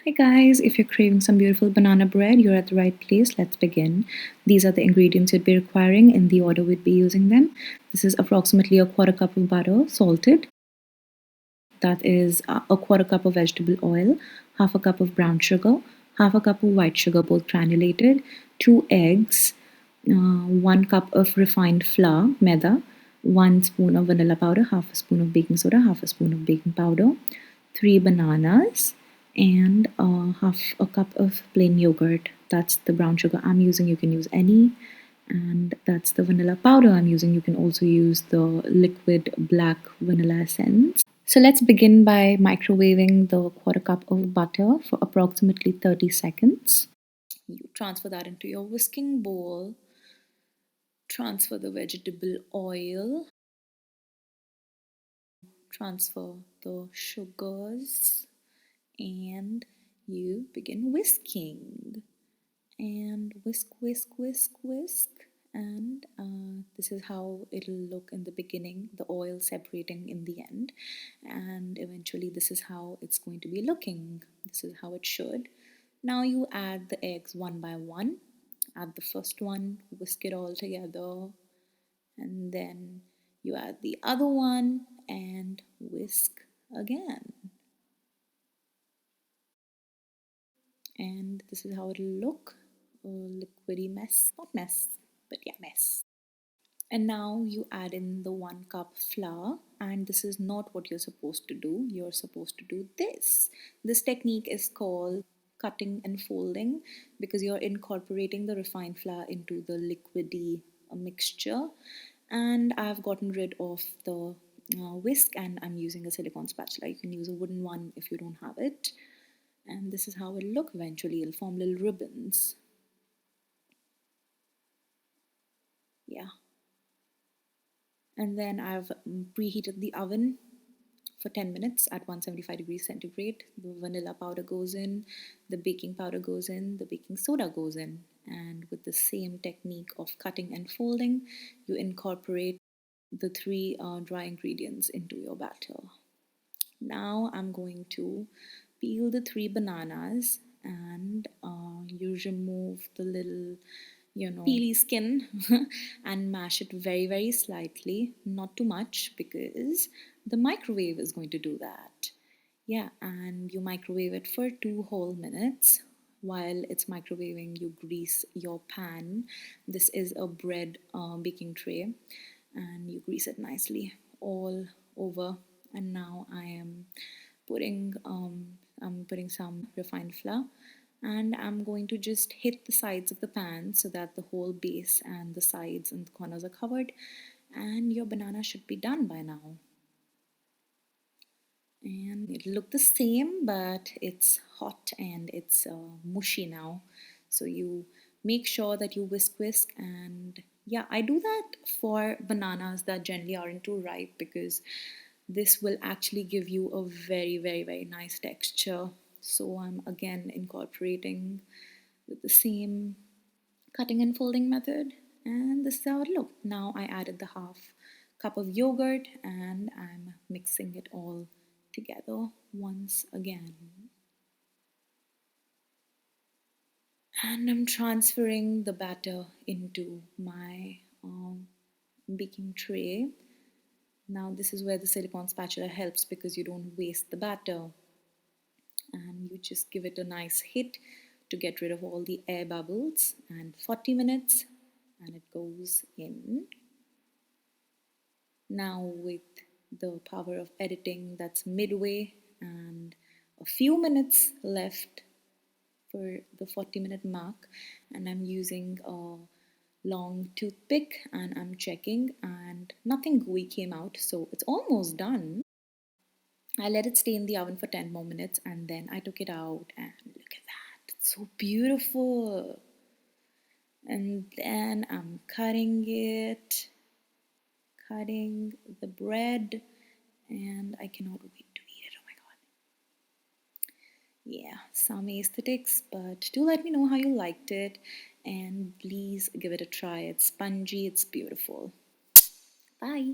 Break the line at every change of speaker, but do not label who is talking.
Hi guys, if you're craving some beautiful banana bread, you're at the right place. Let's begin. These are the ingredients you'd be requiring in the order we'd be using them. This is approximately a quarter cup of butter, salted. That is a quarter cup of vegetable oil, half a cup of brown sugar, half a cup of white sugar, both granulated, 2 eggs, 1 cup of refined flour, maida, 1 spoon of vanilla powder, half a spoon of baking soda, half a spoon of baking powder, 3 bananas, and half a cup of plain yogurt. That's the brown sugar I'm using. You can use any. And that's the vanilla powder I'm using. You can also use the liquid black vanilla essence. So let's begin by microwaving the quarter cup of butter for approximately 30 seconds. You transfer that into your whisking bowl. Transfer the vegetable oil. Transfer the sugars. And you begin whisking. And whisk, whisk, whisk, whisk. And this is how it'll look in the beginning, the oil separating in the end. And eventually, this is how it's going to be looking. This is how it should. Now, you add the eggs one by one. Add the first one, whisk it all together, and then you add the other one and whisk again. And this is how it'll look. A liquidy mess, not mess, but yeah, mess. And now you add in the 1 cup flour, and this is not what you're supposed to do. You're supposed to do this. This technique is called cutting and folding because you're incorporating the refined flour into the liquidy mixture. And I've gotten rid of the whisk, and I'm using a silicone spatula. You can use a wooden one if you don't have it. And this is how it'll look eventually. It'll form little ribbons. Yeah. And then I've preheated the oven for 10 minutes at 175 degrees centigrade. The vanilla powder goes in, the baking powder goes in, the baking soda goes in. And with the same technique of cutting and folding, you incorporate the three dry ingredients into your batter. Now I'm going to peel the 3 bananas, and you remove the little peely skin and mash it very, very slightly, not too much because the microwave is going to do that. Yeah, and you microwave it for 2 whole minutes. While it's microwaving, you grease your pan. This is a bread baking tray, and you grease it nicely all over. And now I'm putting some refined flour, and I'm going to just hit the sides of the pan so that the whole base and the sides and the corners are covered, and your banana should be done by now. And it'll look the same, but it's hot and it's mushy now. So you make sure that you whisk, and yeah, I do that for bananas that generally aren't too ripe because this will actually give you a very, very, very nice texture. So I'm again incorporating with the same cutting and folding method, and this is how it looked. Now I added the half cup of yogurt, and I'm mixing it all together once again. And I'm transferring the batter into my baking tray. Now this is where the silicone spatula helps because you don't waste the batter, and you just give it a nice hit to get rid of all the air bubbles, and 40 minutes and it goes in. Now with the power of editing, that's midway and a few minutes left for the 40-minute mark, and I'm using a long toothpick and I'm checking, and nothing gooey came out, so it's almost done. I let it stay in the oven for 10 more minutes, and then I took it out, and look at that, it's so beautiful. And then I'm cutting the bread, and I cannot wait to eat it. Oh my god. Yeah, some aesthetics, but do let me know how you liked it, and please give it a try. It's spongy, it's beautiful. Bye.